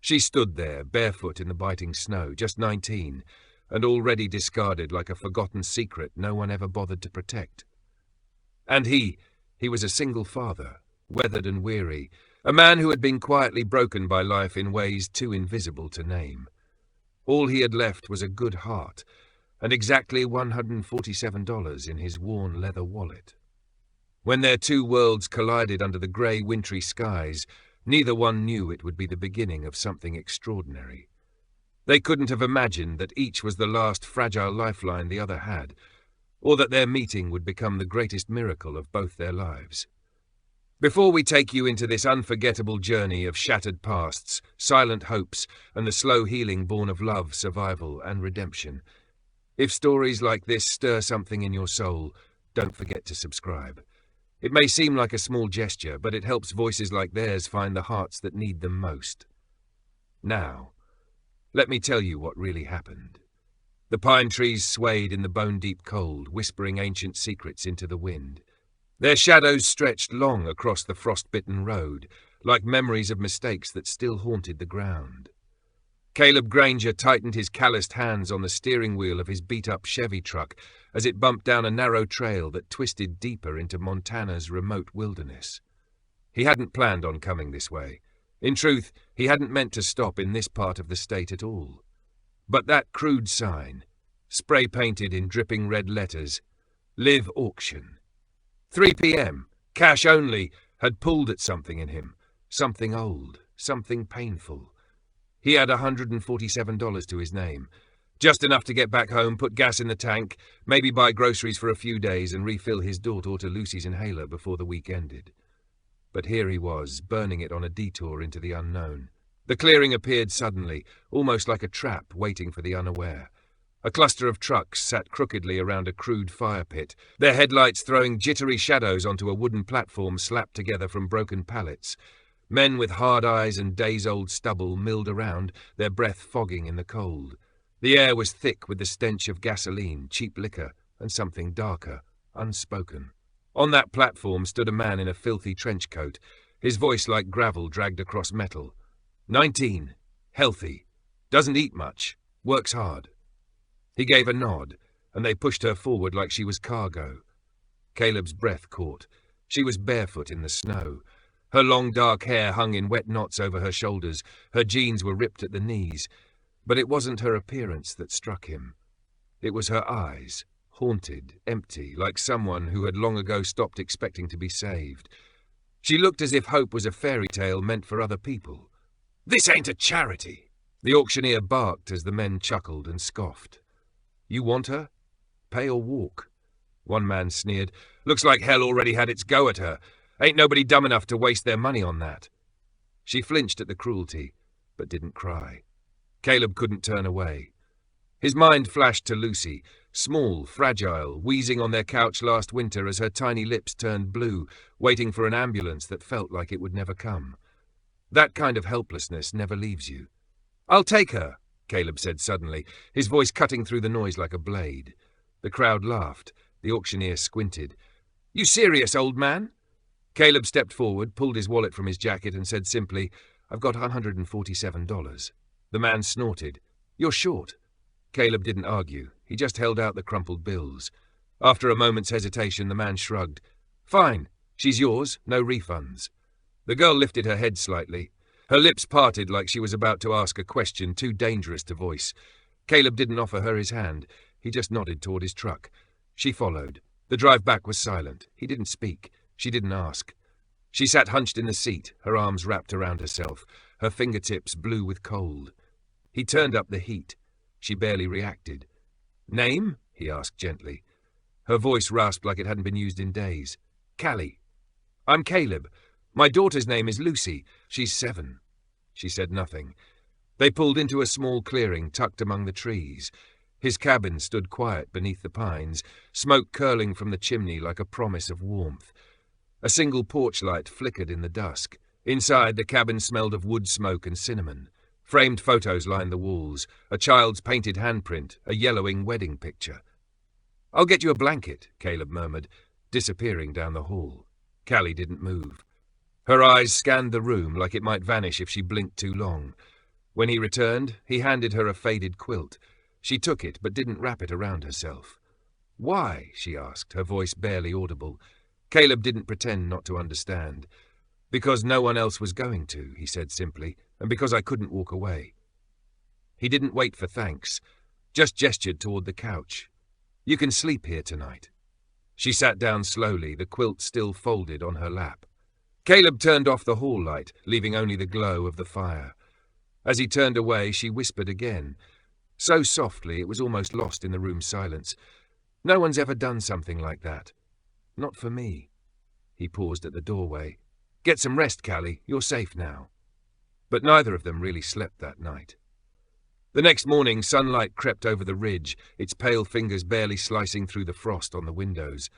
She stood there, barefoot in the biting snow, just 19, and already discarded like a forgotten secret no one ever bothered to protect. And he was a single father, weathered and weary, a man who had been quietly broken by life in ways too invisible to name. All he had left was a good heart, and exactly $147 in his worn leather wallet. When their two worlds collided under the grey, wintry skies, neither one knew it would be the beginning of something extraordinary. They couldn't have imagined that each was the last fragile lifeline the other had, or that their meeting would become the greatest miracle of both their lives. Before we take you into this unforgettable journey of shattered pasts, silent hopes, and the slow healing born of love, survival, and redemption, if stories like this stir something in your soul, don't forget to subscribe. It may seem like a small gesture, but it helps voices like theirs find the hearts that need them most. Now, let me tell you what really happened. The pine trees swayed in the bone-deep cold, whispering ancient secrets into the wind. Their shadows stretched long across the frost-bitten road, like memories of mistakes that still haunted the ground. Caleb Granger tightened his calloused hands on the steering wheel of his beat-up Chevy truck as it bumped down a narrow trail that twisted deeper into Montana's remote wilderness. He hadn't planned on coming this way. In truth, he hadn't meant to stop in this part of the state at all. But that crude sign, spray-painted in dripping red letters, Live Auction, 3 p.m., cash only, had pulled at something in him, something old, something painful. He had $147 to his name, just enough to get back home, put gas in the tank, maybe buy groceries for a few days and refill his daughter Lucy's inhaler before the week ended. But here he was, burning it on a detour into the unknown. The clearing appeared suddenly, almost like a trap waiting for the unaware. A cluster of trucks sat crookedly around a crude fire pit, their headlights throwing jittery shadows onto a wooden platform slapped together from broken pallets. Men with hard eyes and days-old stubble milled around, their breath fogging in the cold. The air was thick with the stench of gasoline, cheap liquor, and something darker, unspoken. On that platform stood a man in a filthy trench coat, his voice like gravel dragged across metal. 19, healthy, doesn't eat much, works hard. He gave a nod, and they pushed her forward like she was cargo. Caleb's breath caught. She was barefoot in the snow. Her long dark hair hung in wet knots over her shoulders, her jeans were ripped at the knees. But it wasn't her appearance that struck him. It was her eyes, haunted, empty, like someone who had long ago stopped expecting to be saved. She looked as if hope was a fairy tale meant for other people. "This ain't a charity!" The auctioneer barked as the men chuckled and scoffed. "You want her? Pay or walk." One man sneered. "Looks like hell already had its go at her. Ain't nobody dumb enough to waste their money on that." She flinched at the cruelty, but didn't cry. Caleb couldn't turn away. His mind flashed to Lucy, small, fragile, wheezing on their couch last winter as her tiny lips turned blue, waiting for an ambulance that felt like it would never come. That kind of helplessness never leaves you. "I'll take her," Caleb said suddenly, his voice cutting through the noise like a blade. The crowd laughed. The auctioneer squinted. "You serious, old man?" Caleb stepped forward, pulled his wallet from his jacket and said simply, "I've got $147. The man snorted. "You're short." Caleb didn't argue. He just held out the crumpled bills. After a moment's hesitation, the man shrugged. "Fine. She's yours. No refunds." The girl lifted her head slightly. Her lips parted like she was about to ask a question too dangerous to voice. Caleb didn't offer her his hand. He just nodded toward his truck. She followed. The drive back was silent. He didn't speak. She didn't ask. She sat hunched in the seat, her arms wrapped around herself, her fingertips blue with cold. He turned up the heat. She barely reacted. "Name?" he asked gently. Her voice rasped like it hadn't been used in days. "Callie." "I'm Caleb. My daughter's name is Lucy. She's 7. She said nothing. They pulled into a small clearing tucked among the trees. His cabin stood quiet beneath the pines, smoke curling from the chimney like a promise of warmth. A single porch light flickered in the dusk. Inside, the cabin smelled of wood smoke and cinnamon. Framed photos lined the walls, a child's painted handprint, a yellowing wedding picture. "I'll get you a blanket," Caleb murmured, disappearing down the hall. Callie didn't move. Her eyes scanned the room like it might vanish if she blinked too long. When he returned, he handed her a faded quilt. She took it, but didn't wrap it around herself. "Why?" she asked, her voice barely audible. Caleb didn't pretend not to understand. "Because no one else was going to," he said simply, "and because I couldn't walk away." He didn't wait for thanks, just gestured toward the couch. "You can sleep here tonight." She sat down slowly, the quilt still folded on her lap. Caleb turned off the hall light, leaving only the glow of the fire. As he turned away, she whispered again, so softly it was almost lost in the room's silence. "No one's ever done something like that. Not for me." He paused at the doorway. "Get some rest, Callie. You're safe now." But neither of them really slept that night. The next morning, sunlight crept over the ridge, its pale fingers barely slicing through the frost on the windows.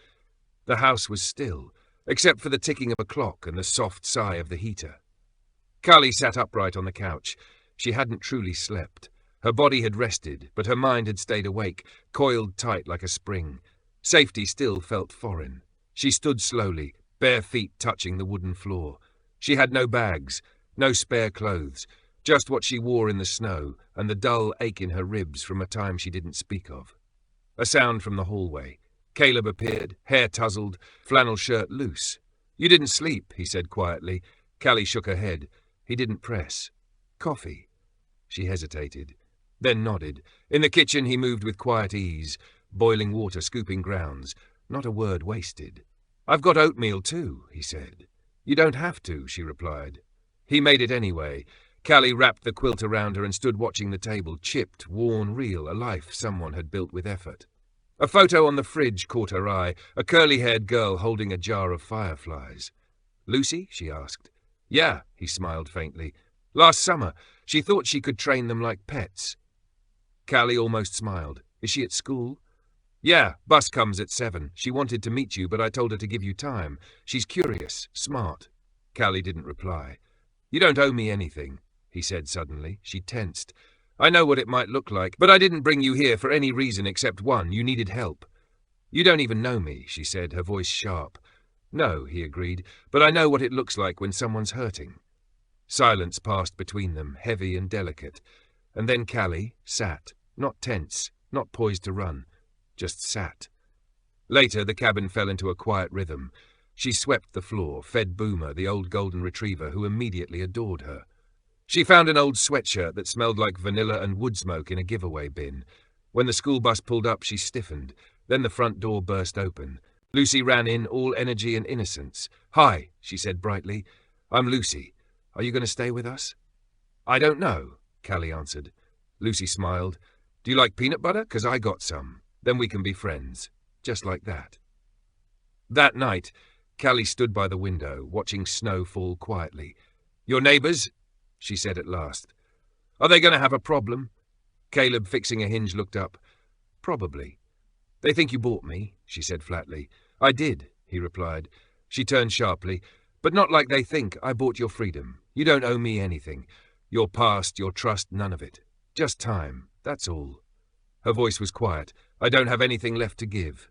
The house was still, except for the ticking of a clock and the soft sigh of the heater. Callie sat upright on the couch. She hadn't truly slept. Her body had rested, but her mind had stayed awake, coiled tight like a spring. Safety still felt foreign. She stood slowly, bare feet touching the wooden floor. She had no bags, no spare clothes, just what she wore in the snow and the dull ache in her ribs from a time she didn't speak of. A sound from the hallway. Caleb appeared, hair tousled, flannel shirt loose. "You didn't sleep," he said quietly. Callie shook her head. He didn't press. "Coffee?" She hesitated, then nodded. In the kitchen he moved with quiet ease, boiling water, scooping grounds. Not a word wasted. "I've got oatmeal too," he said. "You don't have to," she replied. He made it anyway. Callie wrapped the quilt around her and stood watching the table, chipped, worn, real, a life someone had built with effort. A photo on the fridge caught her eye, a curly-haired girl holding a jar of fireflies. "Lucy?" she asked. "Yeah," he smiled faintly. "Last summer. She thought she could train them like pets." Callie almost smiled. "Is she at school?" "Yeah, bus comes at 7. She wanted to meet you, but I told her to give you time. She's curious, smart." Callie didn't reply. "You don't owe me anything," he said suddenly. She tensed. "I know what it might look like, but I didn't bring you here for any reason except one. You needed help." "You don't even know me," she said, her voice sharp. "No," he agreed, "but I know what it looks like when someone's hurting." Silence passed between them, heavy and delicate. And then Callie sat, not tense, not poised to run, just sat. Later, the cabin fell into a quiet rhythm. She swept the floor, fed Boomer, the old golden retriever, who immediately adored her. She found an old sweatshirt that smelled like vanilla and wood smoke in a giveaway bin. When the school bus pulled up, she stiffened. Then the front door burst open. Lucy ran in, all energy and innocence. "Hi," she said brightly. "I'm Lucy. Are you going to stay with us?" "I don't know," Callie answered. Lucy smiled. "Do you like peanut butter? 'Cause I got some. Then we can be friends." Just like that. That night, Callie stood by the window, watching snow fall quietly. "Your neighbours?" she said at last. "Are they going to have a problem?" Caleb, fixing a hinge, looked up. "Probably." "They think you bought me," she said flatly. "I did," he replied. She turned sharply. "But not like they think. I bought your freedom. You don't owe me anything. Your past, your trust, none of it. Just time, that's all." Her voice was quiet. "I don't have anything left to give."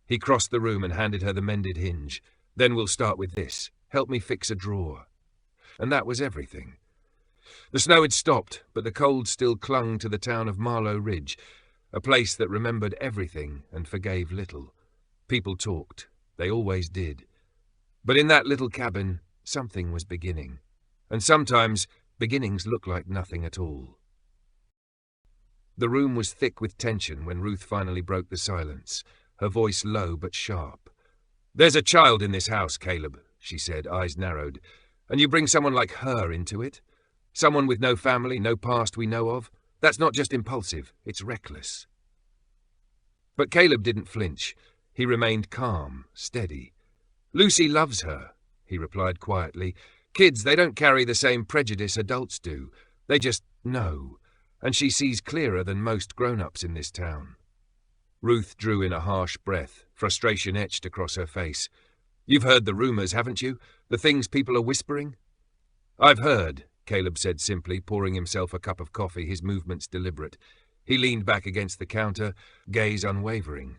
He crossed the room and handed her the mended hinge. "Then we'll start with this. Help me fix a drawer." And that was everything. The snow had stopped, but the cold still clung to the town of Marlow Ridge, a place that remembered everything and forgave little. People talked. They always did. But in that little cabin, something was beginning. And sometimes, beginnings look like nothing at all. The room was thick with tension when Ruth finally broke the silence, her voice low but sharp. "There's a child in this house, Caleb," she said, eyes narrowed. "And you bring someone like her into it? Someone with no family, no past we know of? That's not just impulsive, it's reckless." But Caleb didn't flinch. He remained calm, steady. "Lucy loves her," he replied quietly. "Kids, they don't carry the same prejudice adults do. They just know. And she sees clearer than most grown-ups in this town." Ruth drew in a harsh breath, frustration etched across her face. "You've heard the rumors, haven't you? The things people are whispering?" "I've heard," Caleb said simply, pouring himself a cup of coffee, his movements deliberate. He leaned back against the counter, gaze unwavering.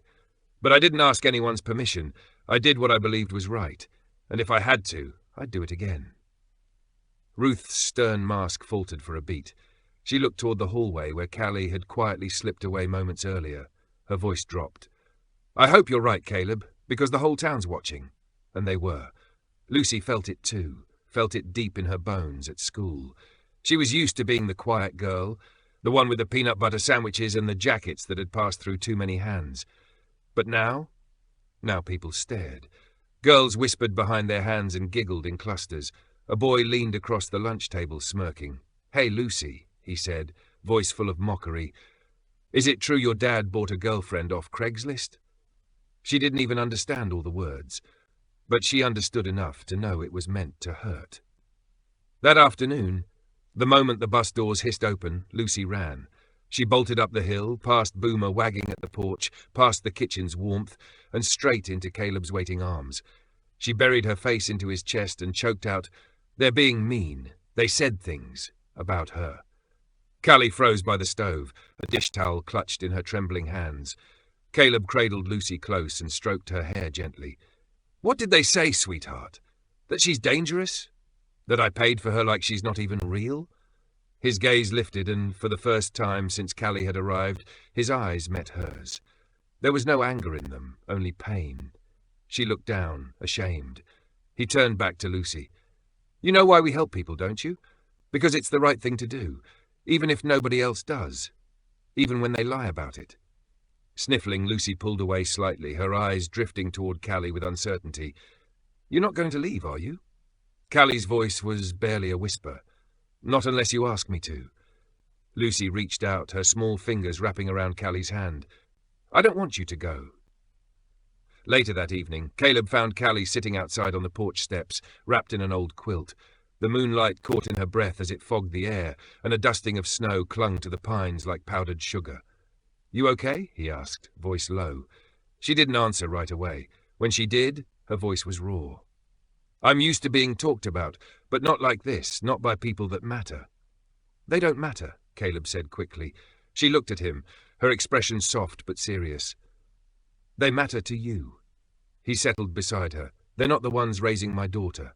"But I didn't ask anyone's permission. I did what I believed was right. And if I had to, I'd do it again." Ruth's stern mask faltered for a beat. She looked toward the hallway where Callie had quietly slipped away moments earlier. Her voice dropped. "I hope you're right, Caleb, because the whole town's watching." And they were. Lucy felt it too, felt it deep in her bones at school. She was used to being the quiet girl, the one with the peanut butter sandwiches and the jackets that had passed through too many hands. But now people stared. Girls whispered behind their hands and giggled in clusters. A boy leaned across the lunch table smirking. "Hey, Lucy," he said, voice full of mockery. "Is it true your dad bought a girlfriend off Craigslist?" She didn't even understand all the words, but she understood enough to know it was meant to hurt. That afternoon, the moment the bus doors hissed open, Lucy ran. She bolted up the hill, past Boomer wagging at the porch, past the kitchen's warmth, and straight into Caleb's waiting arms. She buried her face into his chest and choked out, "They're being mean. They said things about her." Callie froze by the stove, a dish towel clutched in her trembling hands. Caleb cradled Lucy close and stroked her hair gently. "What did they say, sweetheart? That she's dangerous? That I paid for her like she's not even real?" His gaze lifted, and for the first time since Callie had arrived, his eyes met hers. There was no anger in them, only pain. She looked down, ashamed. He turned back to Lucy. "You know why we help people, don't you? Because it's the right thing to do, even if nobody else does, even when they lie about it." Sniffling, Lucy pulled away slightly, her eyes drifting toward Callie with uncertainty. "You're not going to leave, are you?" Callie's voice was barely a whisper. "Not unless you ask me to." Lucy reached out, her small fingers wrapping around Callie's hand. "I don't want you to go." Later that evening, Caleb found Callie sitting outside on the porch steps, wrapped in an old quilt. The moonlight caught in her breath as it fogged the air, and a dusting of snow clung to the pines like powdered sugar. "You okay?" he asked, voice low. She didn't answer right away. When she did, her voice was raw. "I'm used to being talked about, but not like this, not by people that matter." "They don't matter," Caleb said quickly. She looked at him, her expression soft but serious. "They matter to you." He settled beside her. "They're not the ones raising my daughter."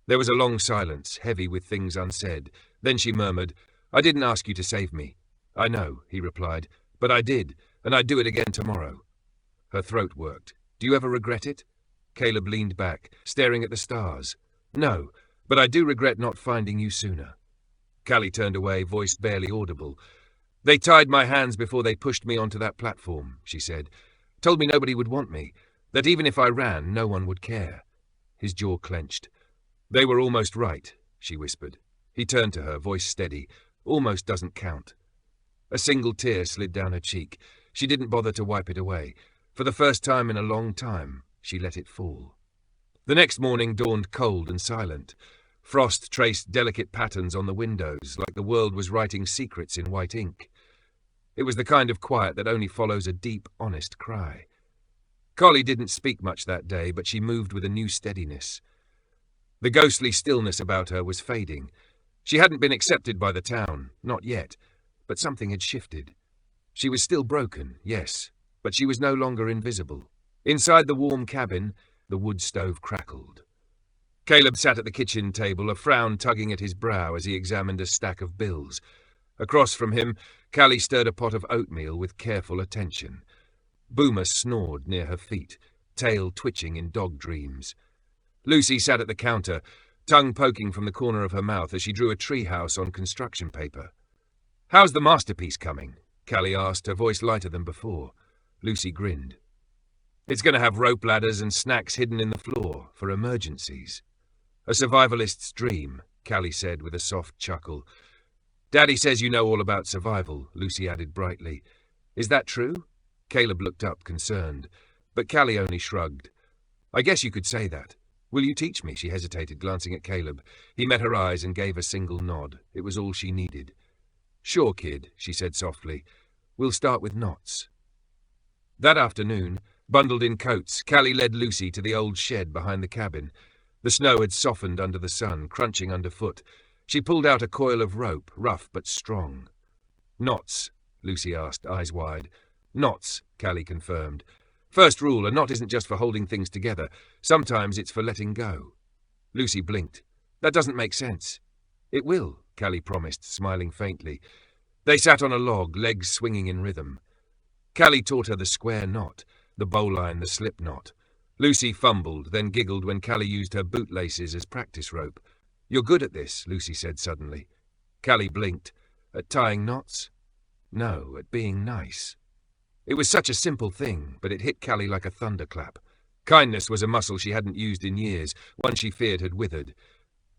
There was a long silence, heavy with things unsaid. Then she murmured, "I didn't ask you to save me." "I know," he replied, "but I did, and I'd do it again tomorrow." Her throat worked. "Do you ever regret it?" Caleb leaned back, staring at the stars. "No, but I do regret not finding you sooner." Callie turned away, voice barely audible. "They tied my hands before they pushed me onto that platform," she said. "Told me nobody would want me, that even if I ran, no one would care." His jaw clenched. "They were almost right," she whispered. He turned to her, voice steady. "Almost doesn't count." A single tear slid down her cheek. She didn't bother to wipe it away. For the first time in a long time, she let it fall. The next morning dawned cold and silent. Frost traced delicate patterns on the windows, like the world was writing secrets in white ink. It was the kind of quiet that only follows a deep, honest cry. Collie didn't speak much that day, but she moved with a new steadiness. The ghostly stillness about her was fading. She hadn't been accepted by the town, not yet, but something had shifted. She was still broken, yes, but she was no longer invisible. Inside the warm cabin, the wood stove crackled. Caleb sat at the kitchen table, a frown tugging at his brow as he examined a stack of bills. Across from him, Callie stirred a pot of oatmeal with careful attention. Boomer snored near her feet, tail twitching in dog dreams. Lucy sat at the counter, tongue poking from the corner of her mouth as she drew a treehouse on construction paper. "How's the masterpiece coming?" Callie asked, her voice lighter than before. Lucy grinned. "It's going to have rope ladders and snacks hidden in the floor for emergencies." "A survivalist's dream," Callie said with a soft chuckle. "Daddy says you know all about survival," Lucy added brightly. "Is that true?" Caleb looked up, concerned, but Callie only shrugged. "I guess you could say that. Will you teach me?" She hesitated, glancing at Caleb. He met her eyes and gave a single nod. It was all she needed. "Sure, kid," she said softly. "We'll start with knots." That afternoon, bundled in coats, Callie led Lucy to the old shed behind the cabin. The snow had softened under the sun, crunching underfoot. She pulled out a coil of rope, rough but strong. "Knots?" Lucy asked, eyes wide. "Knots," Callie confirmed. "First rule, a knot isn't just for holding things together. Sometimes it's for letting go." Lucy blinked. "That doesn't make sense." "It will," Callie promised, smiling faintly. They sat on a log, legs swinging in rhythm. Callie taught her the square knot, the bowline, the slip knot. Lucy fumbled, then giggled when Callie used her bootlaces as practice rope. "You're good at this," Lucy said suddenly. Callie blinked. "At tying knots?" "No, at being nice." It was such a simple thing, but it hit Callie like a thunderclap. Kindness was a muscle she hadn't used in years, one she feared had withered.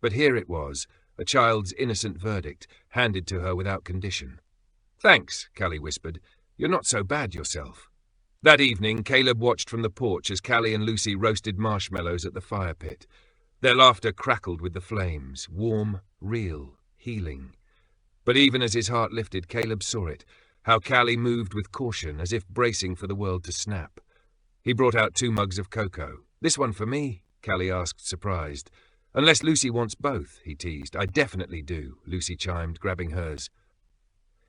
But here it was, a child's innocent verdict, handed to her without condition. "Thanks," Callie whispered. "You're not so bad yourself." That evening, Caleb watched from the porch as Callie and Lucy roasted marshmallows at the fire pit. Their laughter crackled with the flames, warm, real, healing. But even as his heart lifted, Caleb saw it, how Callie moved with caution, as if bracing for the world to snap. He brought out 2 mugs of cocoa. "This one for me?" Callie asked, surprised. "Unless Lucy wants both," he teased. "I definitely do," Lucy chimed, grabbing hers.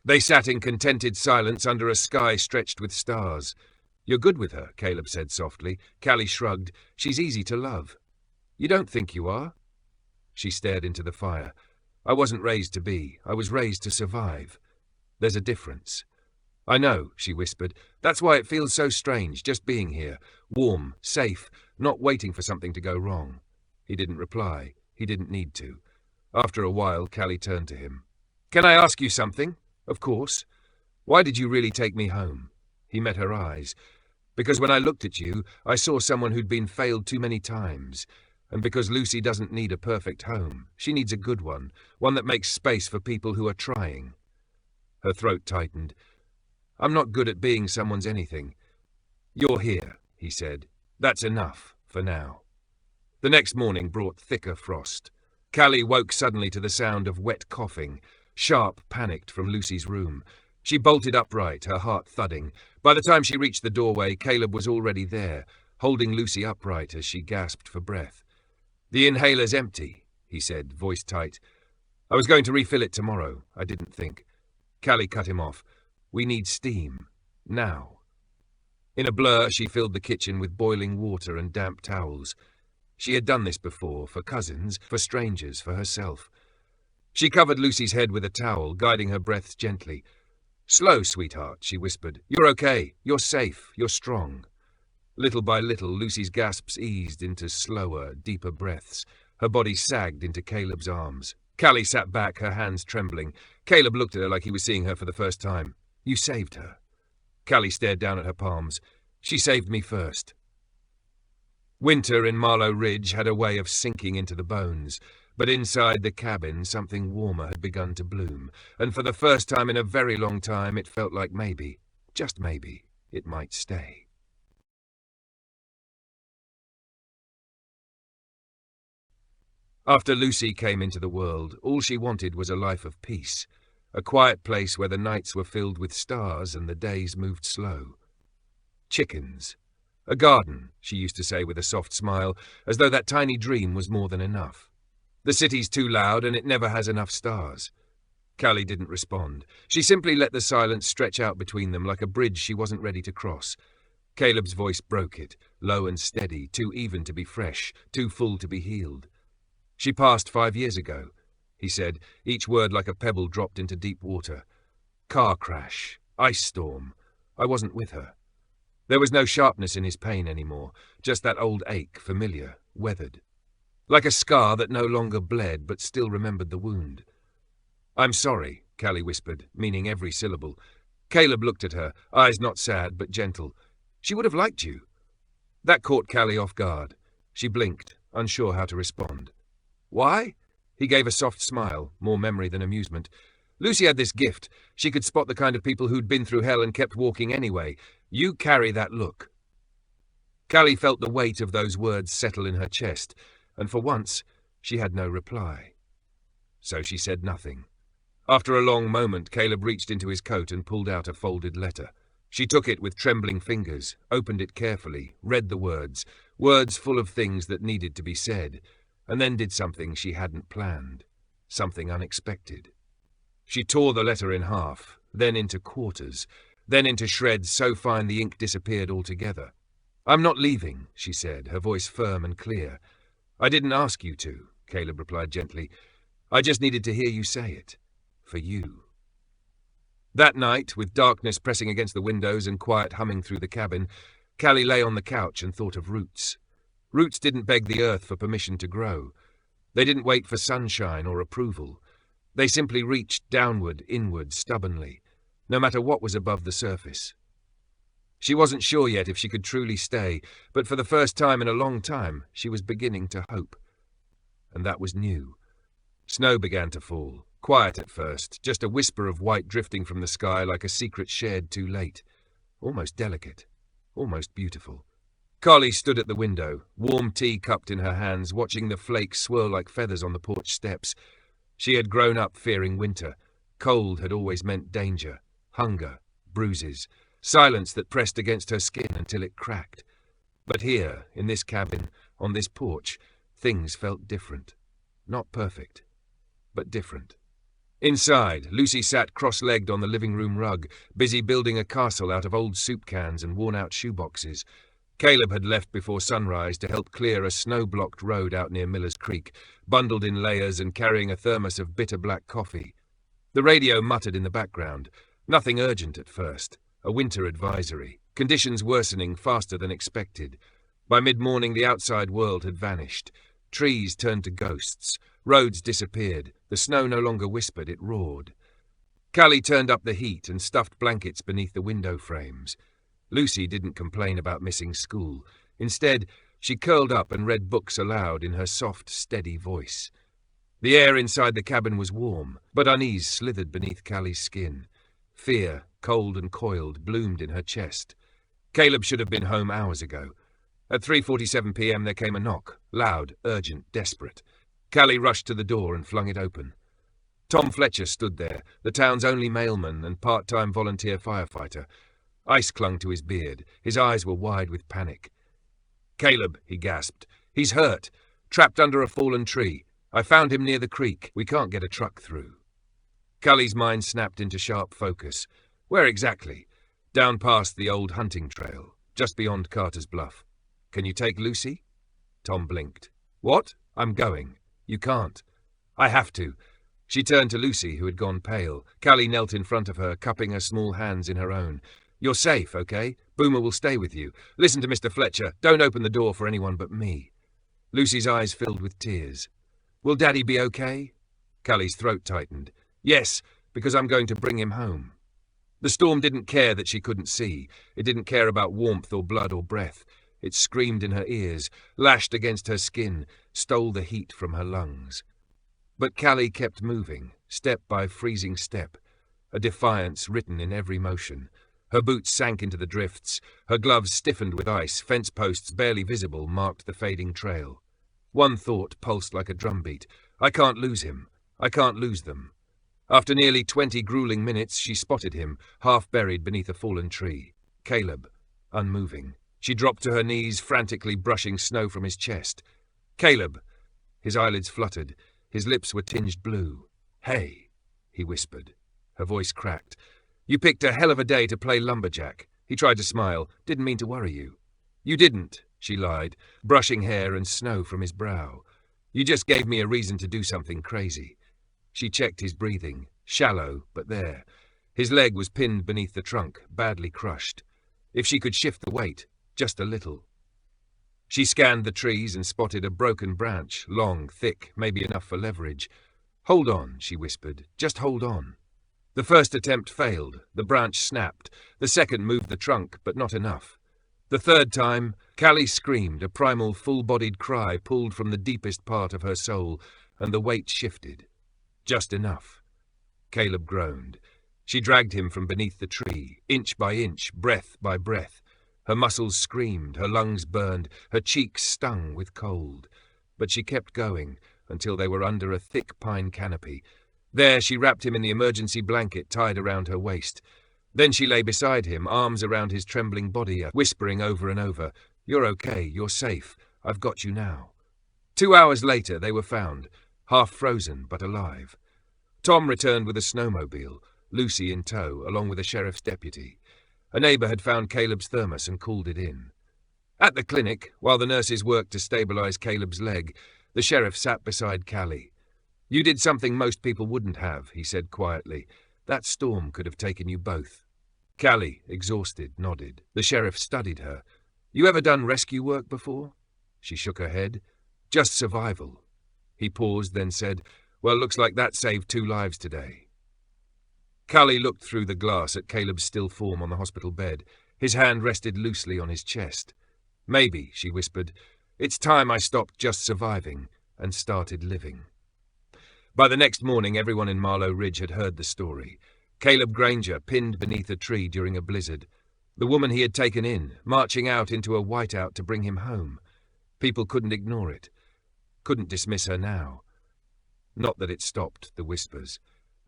They sat in contented silence under a sky stretched with stars. "You're good with her," Caleb said softly. Callie shrugged. "She's easy to love." "You don't think you are?" She stared into the fire. "I wasn't raised to be. I was raised to survive. There's a difference." "I know," she whispered. "That's why it feels so strange, just being here. Warm, safe, not waiting for something to go wrong." He didn't reply. He didn't need to. After a while, Callie turned to him. "Can I ask you something?" "Of course." "Why did you really take me home?" He met her eyes. "Because when I looked at you, I saw someone who'd been failed too many times. And because Lucy doesn't need a perfect home. She needs a good one that makes space for people who are trying." Her throat tightened. "I'm not good at being someone's anything." "You're here," he said. "That's enough, for now." The next morning brought thicker frost. Callie woke suddenly to the sound of wet coughing, sharp, panicked, from Lucy's room. She bolted upright, her heart thudding. By the time she reached the doorway, Caleb was already there, holding Lucy upright as she gasped for breath. "The inhaler's empty," he said, voice tight. "I was going to refill it tomorrow. I didn't think." Callie cut him off. "We need steam. Now." In a blur, she filled the kitchen with boiling water and damp towels. She had done this before, for cousins, for strangers, for herself. She covered Lucy's head with a towel, guiding her breaths gently. "Slow, sweetheart," she whispered. "You're okay. You're safe. You're strong." Little by little, Lucy's gasps eased into slower, deeper breaths. Her body sagged into Caleb's arms. Callie sat back, her hands trembling. Caleb looked at her like he was seeing her for the first time. "You saved her." Callie stared down at her palms. "She saved me first." Winter in Marlow Ridge had a way of sinking into the bones, but inside the cabin something warmer had begun to bloom, and for the first time in a very long time it felt like maybe, just maybe, it might stay. After Lucy came into the world, all she wanted was a life of peace, a quiet place where the nights were filled with stars and the days moved slow. Chickens. A garden, she used to say with a soft smile, as though that tiny dream was more than enough. The city's too loud and it never has enough stars. Callie didn't respond. She simply let the silence stretch out between them like a bridge she wasn't ready to cross. Caleb's voice broke it, low and steady, too even to be fresh, too full to be healed. "She passed 5 years ago," he said, each word like a pebble dropped into deep water. "Car crash, ice storm. I wasn't with her." There was no sharpness in his pain anymore, just that old ache, familiar, weathered. Like a scar that no longer bled but still remembered the wound. "I'm sorry," Callie whispered, meaning every syllable. Caleb looked at her, eyes not sad but gentle. "She would have liked you." That caught Callie off guard. She blinked, unsure how to respond. "Why?" He gave a soft smile, more memory than amusement. "Lucy had this gift. She could spot the kind of people who'd been through hell and kept walking anyway. You carry that look." Callie felt the weight of those words settle in her chest, and for once she had no reply. So she said nothing. After a long moment, Caleb reached into his coat and pulled out a folded letter. She took it with trembling fingers, opened it carefully, read the words full of things that needed to be said, and then did something she hadn't planned, something unexpected. She tore the letter in half, then into quarters, then into shreds so fine the ink disappeared altogether. "I'm not leaving," she said, her voice firm and clear. "I didn't ask you to," Caleb replied gently. I just needed to hear you say it. For you. That night, with darkness pressing against the windows and quiet humming through the cabin, Callie lay on the couch and thought of roots. Roots didn't beg the earth for permission to grow. They didn't wait for sunshine or approval. They simply reached downward, inward, stubbornly, no matter what was above the surface. She wasn't sure yet if she could truly stay, but for the first time in a long time, she was beginning to hope. And that was new. Snow began to fall, quiet at first, just a whisper of white drifting from the sky like a secret shared too late. Almost delicate, almost beautiful. Carly stood at the window, warm tea cupped in her hands, watching the flakes swirl like feathers on the porch steps. She had grown up fearing winter. Cold had always meant danger, hunger, bruises, silence that pressed against her skin until it cracked. But here, in this cabin, on this porch, things felt different. Not perfect, but different. Inside, Lucy sat cross-legged on the living room rug, busy building a castle out of old soup cans and worn-out shoeboxes. Caleb had left before sunrise to help clear a snow-blocked road out near Miller's Creek, bundled in layers and carrying a thermos of bitter black coffee. The radio muttered in the background. Nothing urgent at first. A winter advisory. Conditions worsening faster than expected. By mid-morning, the outside world had vanished. Trees turned to ghosts. Roads disappeared. The snow no longer whispered, it roared. Callie turned up the heat and stuffed blankets beneath the window frames. Lucy didn't complain about missing school. Instead, she curled up and read books aloud in her soft, steady voice. The air inside the cabin was warm, but unease slithered beneath Callie's skin. Fear, cold and coiled, bloomed in her chest. Caleb should have been home hours ago. At 3:47 p.m. there came a knock, loud, urgent, desperate. Callie rushed to the door and flung it open. Tom Fletcher stood there, the town's only mailman and part-time volunteer firefighter. Ice clung to his beard. His eyes were wide with panic. "Caleb," he gasped. "He's hurt. Trapped under a fallen tree. I found him near the creek. We can't get a truck through." Callie's mind snapped into sharp focus. Where exactly? Down past the old hunting trail, just beyond Carter's Bluff. "Can you take Lucy?" Tom blinked. "What? I'm going." "You can't." "I have to." She turned to Lucy, who had gone pale. Callie knelt in front of her, cupping her small hands in her own. "You're safe, okay? Boomer will stay with you. Listen to Mr. Fletcher. Don't open the door for anyone but me." Lucy's eyes filled with tears. "Will Daddy be okay?" Callie's throat tightened. "Yes, because I'm going to bring him home." The storm didn't care that she couldn't see. It didn't care about warmth or blood or breath. It screamed in her ears, lashed against her skin, stole the heat from her lungs. But Callie kept moving, step by freezing step, a defiance written in every motion. Her boots sank into the drifts. Her gloves stiffened with ice. Fence posts barely visible marked the fading trail. One thought pulsed like a drumbeat. I can't lose him. I can't lose them. After nearly 20 grueling minutes, she spotted him, half buried beneath a fallen tree. Caleb, unmoving. She dropped to her knees, frantically brushing snow from his chest. "Caleb!" His eyelids fluttered. His lips were tinged blue. "Hey," he whispered. Her voice cracked. "You picked a hell of a day to play lumberjack." He tried to smile. "Didn't mean to worry you." "You didn't," she lied, brushing hair and snow from his brow. "You just gave me a reason to do something crazy." She checked his breathing. Shallow, but there. His leg was pinned beneath the trunk, badly crushed. If she could shift the weight, just a little. She scanned the trees and spotted a broken branch, long, thick, maybe enough for leverage. "Hold on," she whispered. "Just hold on." The first attempt failed. The branch snapped. The second moved the trunk, but not enough. The third time, Callie screamed, a primal, full-bodied cry pulled from the deepest part of her soul, and the weight shifted. Just enough. Caleb groaned. She dragged him from beneath the tree, inch by inch, breath by breath. Her muscles screamed, her lungs burned, her cheeks stung with cold. But she kept going until they were under a thick pine canopy. There she wrapped him in the emergency blanket tied around her waist. Then she lay beside him, arms around his trembling body, whispering over and over, "You're okay, you're safe, I've got you now." 2 hours later they were found, half frozen but alive. Tom returned with a snowmobile, Lucy in tow, along with a sheriff's deputy. A neighbor had found Caleb's thermos and called it in. At the clinic, while the nurses worked to stabilize Caleb's leg, the sheriff sat beside Callie. You did something most people wouldn't have, he said quietly. That storm could have taken you both. Callie, exhausted, nodded. The sheriff studied her. You ever done rescue work before? She shook her head. Just survival. He paused, then said, Well, looks like that saved 2 lives today. Callie looked through the glass at Caleb's still form on the hospital bed. His hand rested loosely on his chest. Maybe, she whispered, it's time I stopped just surviving and started living. By the next morning, everyone in Marlow Ridge had heard the story. Caleb Granger pinned beneath a tree during a blizzard. The woman he had taken in, marching out into a whiteout to bring him home. People couldn't ignore it. Couldn't dismiss her now. Not that it stopped the whispers.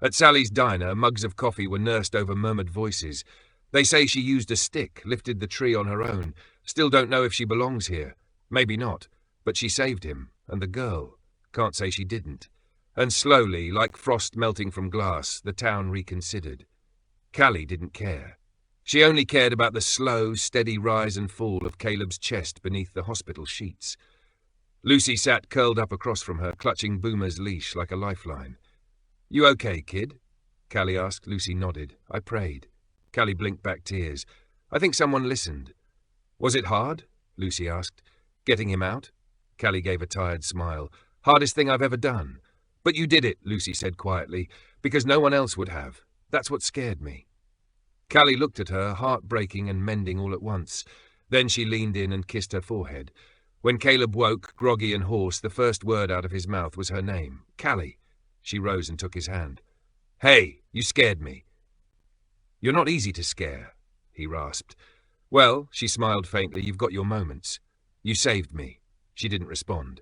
At Sally's diner, mugs of coffee were nursed over murmured voices. They say she used a stick, lifted the tree on her own. Still don't know if she belongs here. Maybe not. But she saved him. And the girl. Can't say she didn't. And slowly, like frost melting from glass, the town reconsidered. Callie didn't care. She only cared about the slow, steady rise and fall of Caleb's chest beneath the hospital sheets. Lucy sat curled up across from her, clutching Boomer's leash like a lifeline. You okay, kid? Callie asked. Lucy nodded. I prayed. Callie blinked back tears. I think someone listened. Was it hard? Lucy asked. Getting him out? Callie gave a tired smile. Hardest thing I've ever done. But you did it, Lucy said quietly, because no one else would have. That's what scared me. Callie looked at her, heart breaking and mending all at once. Then she leaned in and kissed her forehead. When Caleb woke, groggy and hoarse, the first word out of his mouth was her name. Callie. She rose and took his hand. Hey, you scared me. You're not easy to scare, he rasped. Well, she smiled faintly, you've got your moments. You saved me. She didn't respond.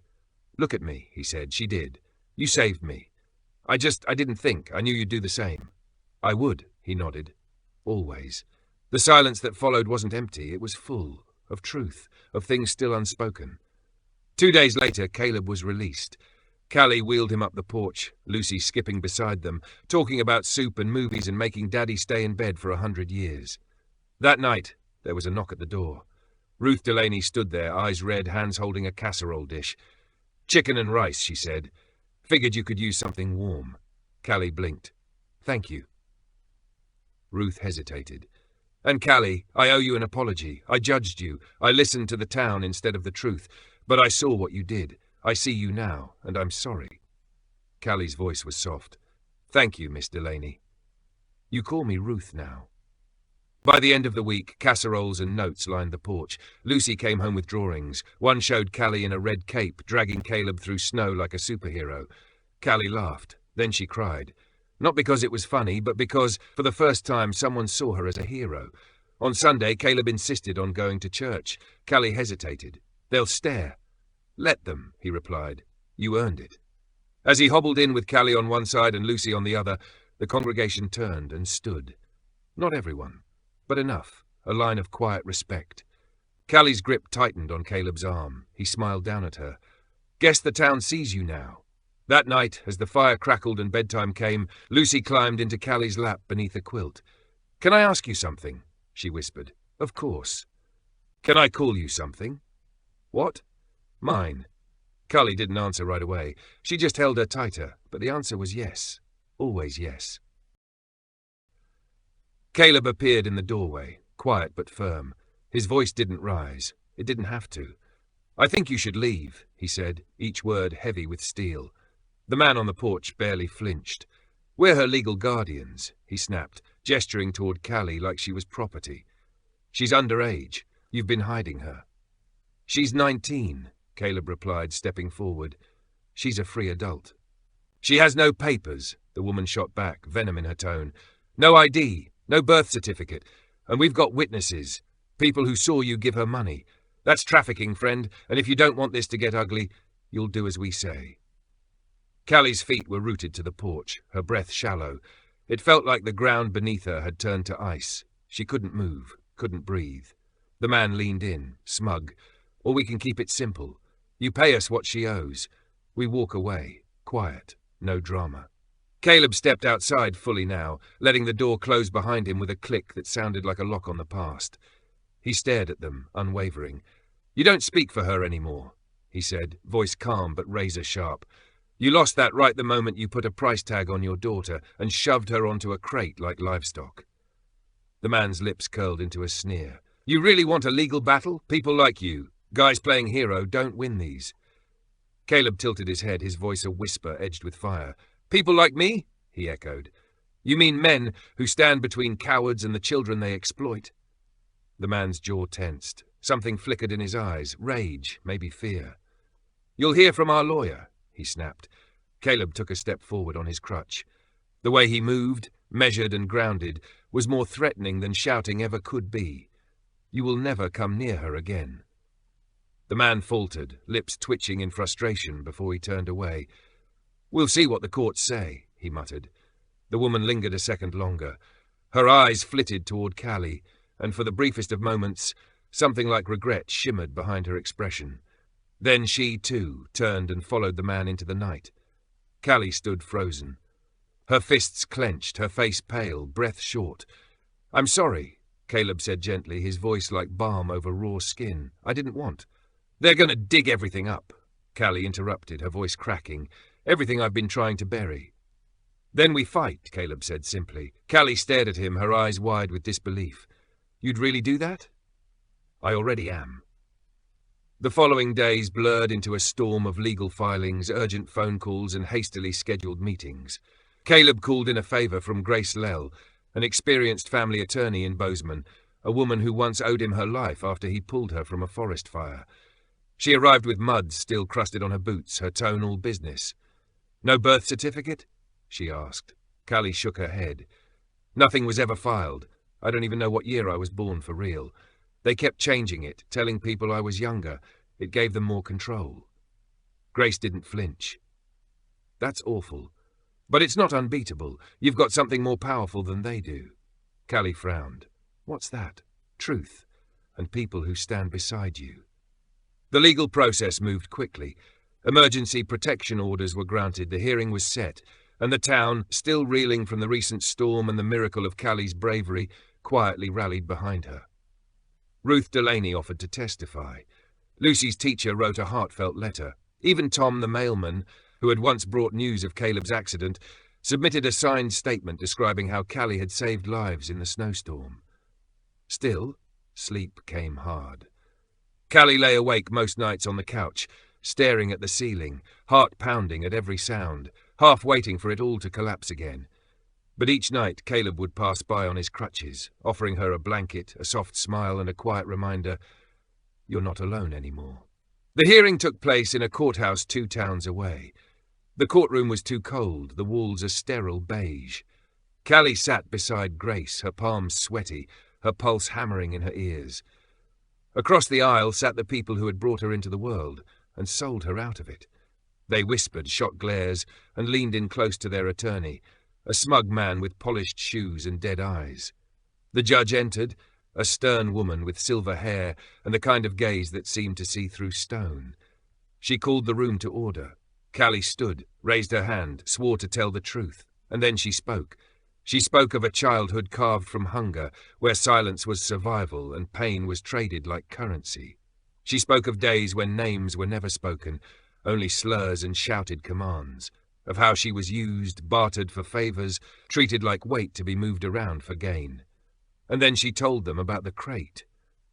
Look at me, he said. She did. You saved me. I didn't think. I knew you'd do the same. I would, he nodded. Always. The silence that followed wasn't empty. It was full of truth, of things still unspoken. 2 days later, Caleb was released. Callie wheeled him up the porch, Lucy skipping beside them, talking about soup and movies and making Daddy stay in bed for 100 years. That night, there was a knock at the door. Ruth Delaney stood there, eyes red, hands holding a casserole dish. Chicken and rice, she said. Figured you could use something warm. Callie blinked. Thank you. Ruth hesitated. And Callie, I owe you an apology. I judged you. I listened to the town instead of the truth. But I saw what you did. I see you now, and I'm sorry. Callie's voice was soft. Thank you, Miss Delaney. You call me Ruth now. By the end of the week, casseroles and notes lined the porch. Lucy came home with drawings. One showed Callie in a red cape, dragging Caleb through snow like a superhero. Callie laughed. Then she cried. Not because it was funny, but because, for the first time, someone saw her as a hero. On Sunday, Caleb insisted on going to church. Callie hesitated. They'll stare. Let them, he replied. You earned it. As he hobbled in with Callie on one side and Lucy on the other, the congregation turned and stood. Not everyone, but enough, a line of quiet respect. Callie's grip tightened on Caleb's arm. He smiled down at her. Guess the town sees you now. That night, as the fire crackled and bedtime came, Lucy climbed into Callie's lap beneath a quilt. Can I ask you something? She whispered. Of course. Can I call you something? What? Mine. Callie didn't answer right away. She just held her tighter, but the answer was yes. Always yes. Caleb appeared in the doorway, quiet but firm. His voice didn't rise. It didn't have to. I think you should leave, he said, each word heavy with steel. The man on the porch barely flinched. We're her legal guardians, he snapped, gesturing toward Callie like she was property. She's underage. You've been hiding her. She's 19, Caleb replied, stepping forward. She's a free adult. She has no papers, the woman shot back, venom in her tone. No ID, no birth certificate, and we've got witnesses, people who saw you give her money. That's trafficking, friend, and if you don't want this to get ugly, you'll do as we say. Callie's feet were rooted to the porch, her breath shallow. It felt like the ground beneath her had turned to ice. She couldn't move, couldn't breathe. The man leaned in, smug. Or we can keep it simple. You pay us what she owes. We walk away, quiet, no drama. Caleb stepped outside fully now, letting the door close behind him with a click that sounded like a lock on the past. He stared at them, unwavering. You don't speak for her anymore, he said, voice calm but razor sharp. You lost that right the moment you put a price tag on your daughter and shoved her onto a crate like livestock." The man's lips curled into a sneer. "You really want a legal battle? People like you, guys playing hero, don't win these." Caleb tilted his head, his voice a whisper edged with fire. "People like me?" he echoed. "You mean men who stand between cowards and the children they exploit?" The man's jaw tensed. Something flickered in his eyes, rage, maybe fear. "You'll hear from our lawyer," he snapped. Caleb took a step forward on his crutch. The way he moved, measured and grounded, was more threatening than shouting ever could be. "You will never come near her again." The man faltered, lips twitching in frustration before he turned away. "We'll see what the courts say," he muttered. The woman lingered a second longer. Her eyes flitted toward Callie, and for the briefest of moments, something like regret shimmered behind her expression. Then she, too, turned and followed the man into the night. Callie stood frozen. Her fists clenched, her face pale, breath short. "I'm sorry," Caleb said gently, his voice like balm over raw skin. "I didn't want." "They're going to dig everything up," Callie interrupted, her voice cracking. "Everything I've been trying to bury." "Then we fight," Caleb said simply. Callie stared at him, her eyes wide with disbelief. "You'd really do that?" "I already am." The following days blurred into a storm of legal filings, urgent phone calls, and hastily scheduled meetings. Caleb called in a favor from Grace Lell, an experienced family attorney in Bozeman, a woman who once owed him her life after he pulled her from a forest fire. She arrived with mud still crusted on her boots, her tone all business. "No birth certificate?" she asked. Callie shook her head. "Nothing was ever filed. I don't even know what year I was born for real. They kept changing it, telling people I was younger. It gave them more control." Grace didn't flinch. "That's awful. But it's not unbeatable. You've got something more powerful than they do." Callie frowned. "What's that?" "Truth, and people who stand beside you." The legal process moved quickly. Emergency protection orders were granted, the hearing was set, and the town, still reeling from the recent storm and the miracle of Callie's bravery, quietly rallied behind her. Ruth Delaney offered to testify. Lucy's teacher wrote a heartfelt letter. Even Tom, the mailman, who had once brought news of Caleb's accident, submitted a signed statement describing how Callie had saved lives in the snowstorm. Still, sleep came hard. Callie lay awake most nights on the couch, staring at the ceiling, heart pounding at every sound, half waiting for it all to collapse again. But each night Caleb would pass by on his crutches, offering her a blanket, a soft smile, and a quiet reminder, "You're not alone anymore." The hearing took place in a courthouse 2 towns away. The courtroom was too cold, the walls a sterile beige. Callie sat beside Grace, her palms sweaty, her pulse hammering in her ears. Across the aisle sat the people who had brought her into the world and sold her out of it. They whispered, shot glares, and leaned in close to their attorney, a smug man with polished shoes and dead eyes. The judge entered, a stern woman with silver hair and the kind of gaze that seemed to see through stone. She called the room to order. Callie stood, raised her hand, swore to tell the truth, and then she spoke. She spoke of a childhood carved from hunger, where silence was survival and pain was traded like currency. She spoke of days when names were never spoken, only slurs and shouted commands, of how she was used, bartered for favors, treated like weight to be moved around for gain. And then she told them about the crate,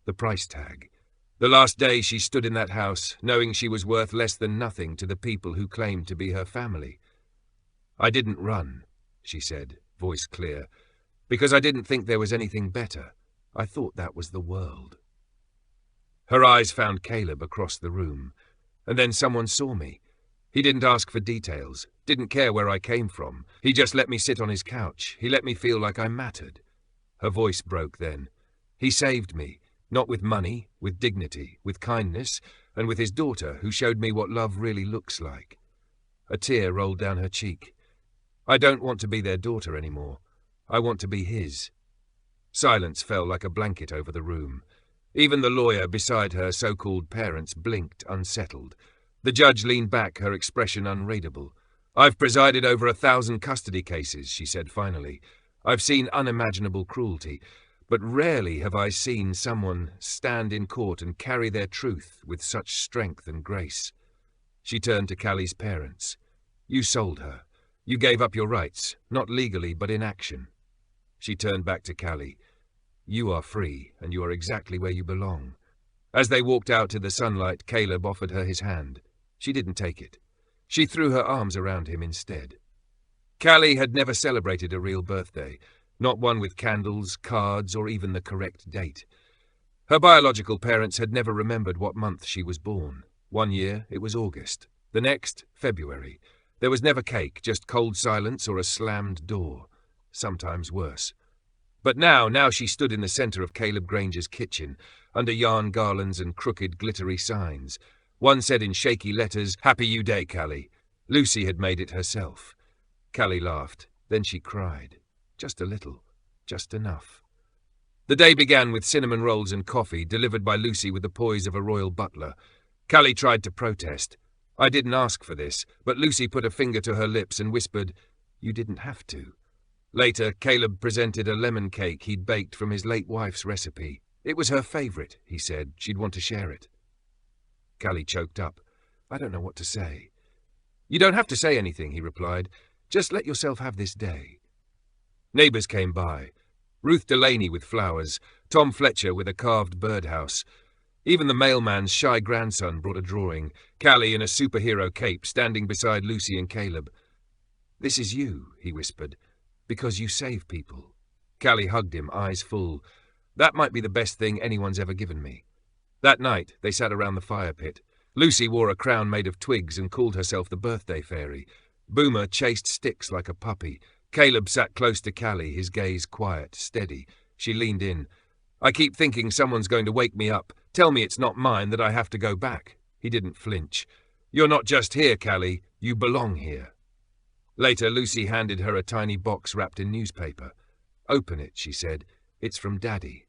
the price tag. The last day she stood in that house, knowing she was worth less than nothing to the people who claimed to be her family. "I didn't run," she said, voice clear, "because I didn't think there was anything better. I thought that was the world." Her eyes found Caleb across the room, and then someone saw me. He didn't ask for details, didn't care where I came from. He just let me sit on his couch. He let me feel like I mattered. Her voice broke then. He saved me, not with money, with dignity, with kindness, and with his daughter, who showed me what love really looks like. A tear rolled down her cheek. "I don't want to be their daughter anymore. I want to be his." Silence fell like a blanket over the room. Even the lawyer beside her so-called parents blinked, unsettled. The judge leaned back, her expression unreadable. "I've presided over 1,000 custody cases," she said finally. "I've seen unimaginable cruelty, but rarely have I seen someone stand in court and carry their truth with such strength and grace." She turned to Callie's parents. You sold her. You gave up your rights, not legally, but in action. She turned back to Callie. You are free, and you are exactly where you belong. As they walked out to the sunlight, Caleb offered her his hand. She didn't take it. She threw her arms around him instead. Callie had never celebrated a real birthday, not one with candles, cards, or even the correct date. Her biological parents had never remembered what month she was born. One year, it was August. The next, February. There was never cake, just cold silence or a slammed door. Sometimes worse. But now she stood in the center of Caleb Granger's kitchen, under yarn garlands and crooked, glittery signs. One said in shaky letters, "Happy You Day, Callie." Lucy had made it herself. Callie laughed. Then she cried. Just a little. Just enough. The day began with cinnamon rolls and coffee, delivered by Lucy with the poise of a royal butler. Callie tried to protest. I didn't ask for this, but Lucy put a finger to her lips and whispered, "You didn't have to." Later, Caleb presented a lemon cake he'd baked from his late wife's recipe. It was her favorite, he said. She'd want to share it. Callie choked up. I don't know what to say. You don't have to say anything, he replied. Just let yourself have this day. Neighbours came by. Ruth Delaney with flowers, Tom Fletcher with a carved birdhouse. Even the mailman's shy grandson brought a drawing, Callie in a superhero cape standing beside Lucy and Caleb. This is you, he whispered, because you save people. Callie hugged him, eyes full. That might be the best thing anyone's ever given me. That night, they sat around the fire pit. Lucy wore a crown made of twigs and called herself the birthday fairy. Boomer chased sticks like a puppy. Caleb sat close to Callie, his gaze quiet, steady. She leaned in. I keep thinking someone's going to wake me up, tell me it's not mine, that I have to go back. He didn't flinch. You're not just here, Callie. You belong here. Later, Lucy handed her a tiny box wrapped in newspaper. Open it, she said. It's from Daddy.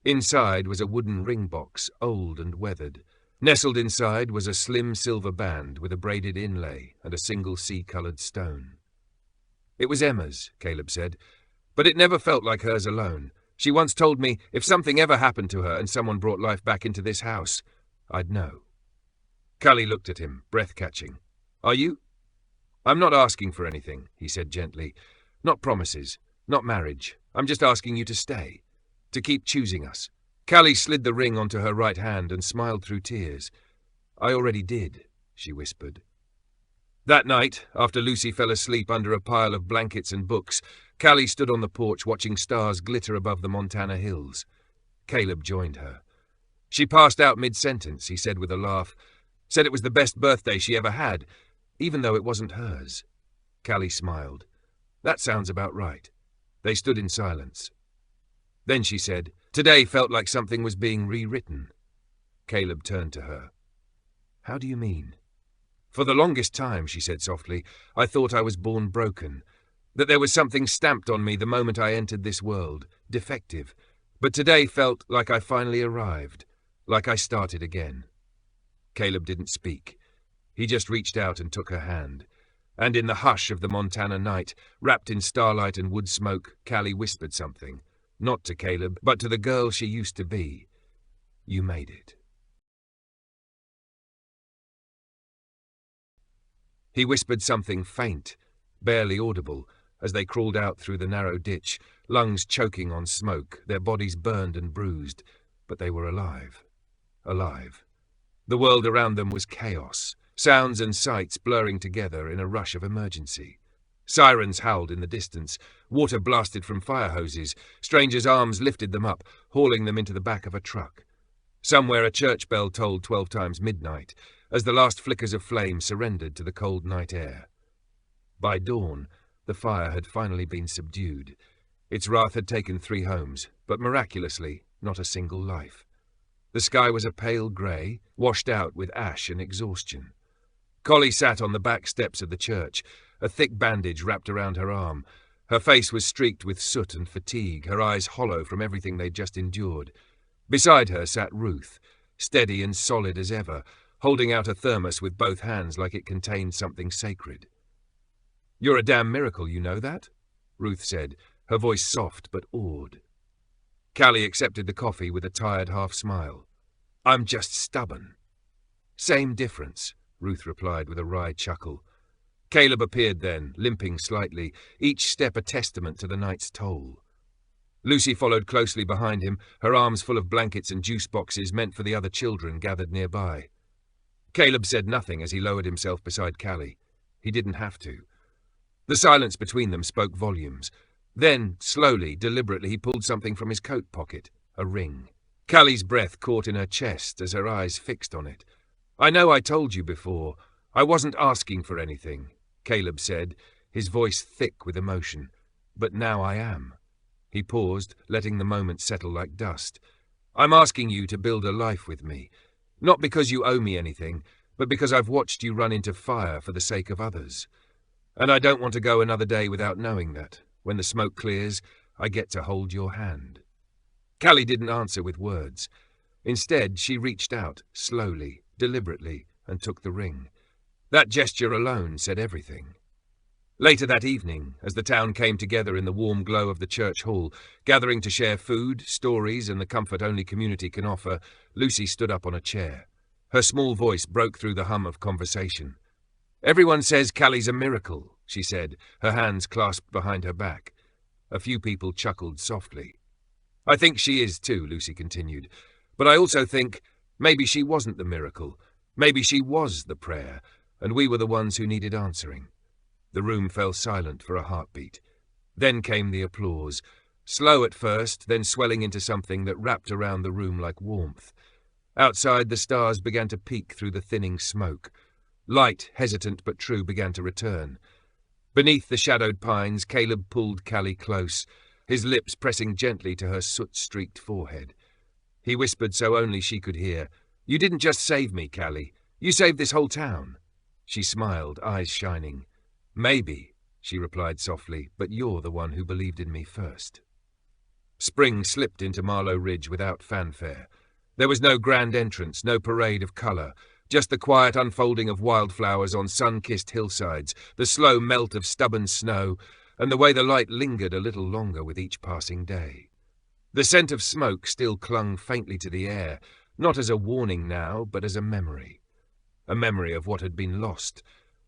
Inside was a wooden ring box, old and weathered. Nestled inside was a slim silver band with a braided inlay and a single sea-coloured stone. It was Emma's, Caleb said, but it never felt like hers alone. She once told me if something ever happened to her and someone brought life back into this house, I'd know. Callie looked at him, breath-catching. Are you? I'm not asking for anything, he said gently. Not promises, not marriage. I'm just asking you to stay, to keep choosing us. Callie slid the ring onto her right hand and smiled through tears. I already did, she whispered. That night, after Lucy fell asleep under a pile of blankets and books, Callie stood on the porch watching stars glitter above the Montana hills. Caleb joined her. She passed out mid-sentence, he said with a laugh. Said it was the best birthday she ever had, even though it wasn't hers. Callie smiled. That sounds about right. They stood in silence. Then she said, Today felt like something was being rewritten. Caleb turned to her. How do you mean? For the longest time, she said softly, I thought I was born broken, that there was something stamped on me the moment I entered this world, defective. But today felt like I finally arrived, like I started again. Caleb didn't speak. He just reached out and took her hand. And in the hush of the Montana night, wrapped in starlight and wood smoke, Callie whispered something. Not to Caleb, but to the girl she used to be. You made it. He whispered something faint, barely audible, as they crawled out through the narrow ditch, lungs choking on smoke, their bodies burned and bruised, but they were alive. Alive. The world around them was chaos, sounds and sights blurring together in a rush of emergency. Sirens howled in the distance, water blasted from fire hoses, strangers' arms lifted them up, hauling them into the back of a truck. Somewhere a church bell tolled 12 times midnight, as the last flickers of flame surrendered to the cold night air. By dawn, the fire had finally been subdued. Its wrath had taken 3 homes, but miraculously, not a single life. The sky was a pale grey, washed out with ash and exhaustion. Collie sat on the back steps of the church, a thick bandage wrapped around her arm. Her face was streaked with soot and fatigue, her eyes hollow from everything they'd just endured. Beside her sat Ruth, steady and solid as ever, holding out a thermos with both hands like it contained something sacred. You're a damn miracle, you know that? Ruth said, her voice soft but awed. Callie accepted the coffee with a tired half-smile. I'm just stubborn. Same difference, Ruth replied with a wry chuckle. Caleb appeared then, limping slightly, each step a testament to the night's toll. Lucy followed closely behind him, her arms full of blankets and juice boxes meant for the other children gathered nearby. Caleb said nothing as he lowered himself beside Callie. He didn't have to. The silence between them spoke volumes. Then, slowly, deliberately, he pulled something from his coat pocket, a ring. Callie's breath caught in her chest as her eyes fixed on it. "I know I told you before. I wasn't asking for anything," Caleb said, his voice thick with emotion. "But now I am." He paused, letting the moment settle like dust. "I'm asking you to build a life with me. Not because you owe me anything, but because I've watched you run into fire for the sake of others. And I don't want to go another day without knowing that, when the smoke clears, I get to hold your hand." Callie didn't answer with words. Instead, she reached out, slowly, deliberately, and took the ring. That gesture alone said everything. Later that evening, as the town came together in the warm glow of the church hall, gathering to share food, stories, and the comfort only community can offer, Lucy stood up on a chair. Her small voice broke through the hum of conversation. "Everyone says Callie's a miracle," she said, her hands clasped behind her back. A few people chuckled softly. "I think she is too," Lucy continued. "But I also think maybe she wasn't the miracle. Maybe she was the prayer, and we were the ones who needed answering." The room fell silent for a heartbeat. Then came the applause, slow at first, then swelling into something that wrapped around the room like warmth. Outside, the stars began to peek through the thinning smoke. Light, hesitant but true, began to return. Beneath the shadowed pines, Caleb pulled Callie close, his lips pressing gently to her soot-streaked forehead. He whispered so only she could hear, "You didn't just save me, Callie. You saved this whole town." She smiled, eyes shining. "Maybe," she replied softly, "but you're the one who believed in me first." Spring slipped into Marlow Ridge without fanfare. There was no grand entrance, no parade of colour, just the quiet unfolding of wildflowers on sun-kissed hillsides, the slow melt of stubborn snow, and the way the light lingered a little longer with each passing day. The scent of smoke still clung faintly to the air, not as a warning now, but as a memory of what had been lost,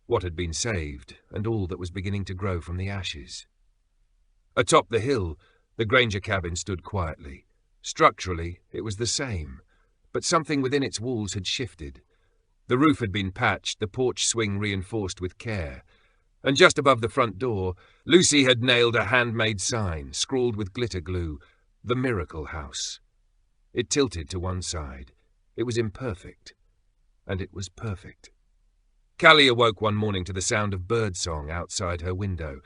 what had been saved, and all that was beginning to grow from the ashes. Atop the hill, the Granger cabin stood quietly. Structurally, it was the same, but something within its walls had shifted. The roof had been patched, the porch swing reinforced with care, and just above the front door, Lucy had nailed a handmade sign, scrawled with glitter glue, "The Miracle House." It tilted to one side. It was imperfect, and it was perfect. Callie awoke one morning to the sound of birdsong outside her window,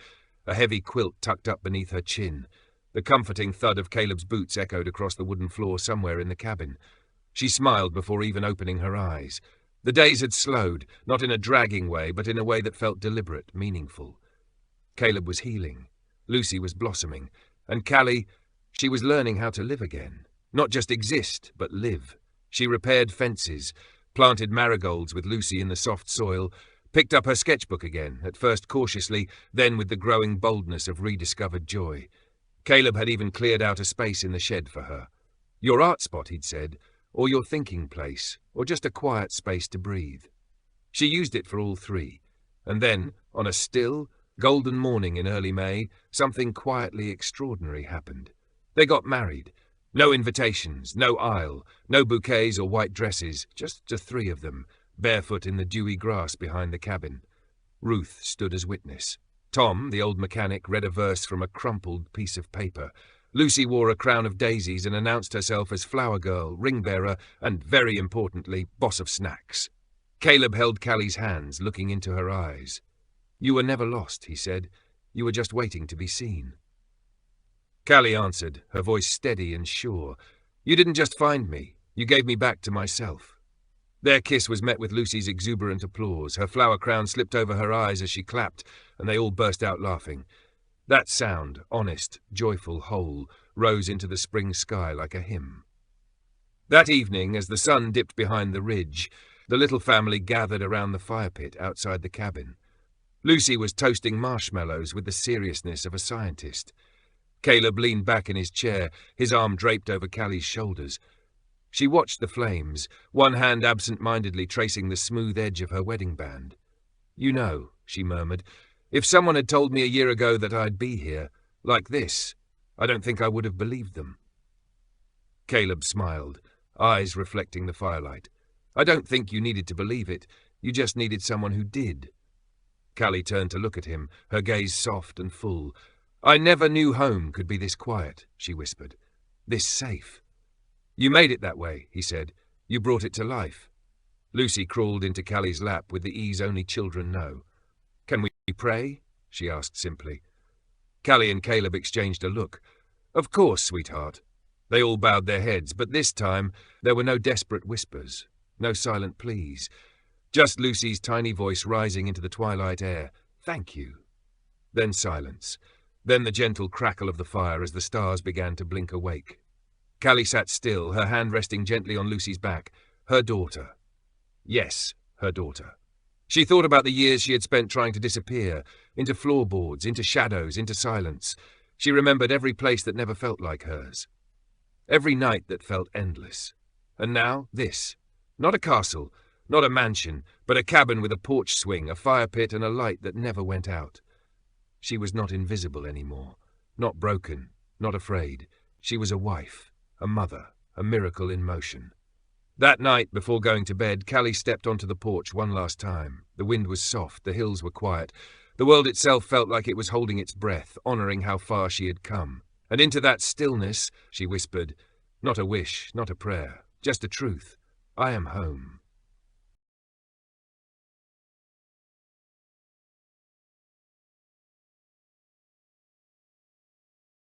a heavy quilt tucked up beneath her chin. The comforting thud of Caleb's boots echoed across the wooden floor somewhere in the cabin. She smiled before even opening her eyes. The days had slowed, not in a dragging way, but in a way that felt deliberate, meaningful. Caleb was healing. Lucy was blossoming. And Callie, she was learning how to live again. Not just exist, but live. She repaired fences, planted marigolds with Lucy in the soft soil, picked up her sketchbook again, at first cautiously, then with the growing boldness of rediscovered joy. Caleb had even cleared out a space in the shed for her. "Your art spot," he'd said, "or your thinking place, or just a quiet space to breathe." She used it for all three. And then, on a still, golden morning in early May, something quietly extraordinary happened. They got married. No invitations, no aisle, no bouquets or white dresses, just the three of them, barefoot in the dewy grass behind the cabin. Ruth stood as witness. Tom, the old mechanic, read a verse from a crumpled piece of paper. Lucy wore a crown of daisies and announced herself as flower girl, ring bearer, and, very importantly, boss of snacks. Caleb held Callie's hands, looking into her eyes. "You were never lost," he said. "You were just waiting to be seen." Callie answered, her voice steady and sure. "You didn't just find me. You gave me back to myself." Their kiss was met with Lucy's exuberant applause. Her flower crown slipped over her eyes as she clapped, and they all burst out laughing. That sound, honest, joyful, whole, rose into the spring sky like a hymn. That evening, as the sun dipped behind the ridge, the little family gathered around the fire pit outside the cabin. Lucy was toasting marshmallows with the seriousness of a scientist. Caleb leaned back in his chair, his arm draped over Callie's shoulders. She watched the flames, one hand absent-mindedly tracing the smooth edge of her wedding band. "You know," she murmured. "If someone had told me a year ago that I'd be here, like this, I don't think I would have believed them." Caleb smiled, eyes reflecting the firelight. "I don't think you needed to believe it. You just needed someone who did." Callie turned to look at him, her gaze soft and full. "I never knew home could be this quiet," she whispered. "This safe." "You made it that way," he said. "You brought it to life." Lucy crawled into Callie's lap with the ease only children know. "Can we pray?" she asked simply. Callie and Caleb exchanged a look. "Of course, sweetheart." They all bowed their heads, but this time there were no desperate whispers, no silent pleas. Just Lucy's tiny voice rising into the twilight air. "Thank you." Then silence. Then the gentle crackle of the fire as the stars began to blink awake. Callie sat still, her hand resting gently on Lucy's back. Her daughter. Yes, her daughter. She thought about the years she had spent trying to disappear, into floorboards, into shadows, into silence. She remembered every place that never felt like hers. Every night that felt endless. And now, this. Not a castle, not a mansion, but a cabin with a porch swing, a fire pit, and a light that never went out. She was not invisible anymore, not broken, not afraid. She was a wife, a mother, a miracle in motion. That night, before going to bed, Callie stepped onto the porch one last time. The wind was soft, the hills were quiet. The world itself felt like it was holding its breath, honoring how far she had come. And into that stillness, she whispered, not a wish, not a prayer, just a truth. I am home.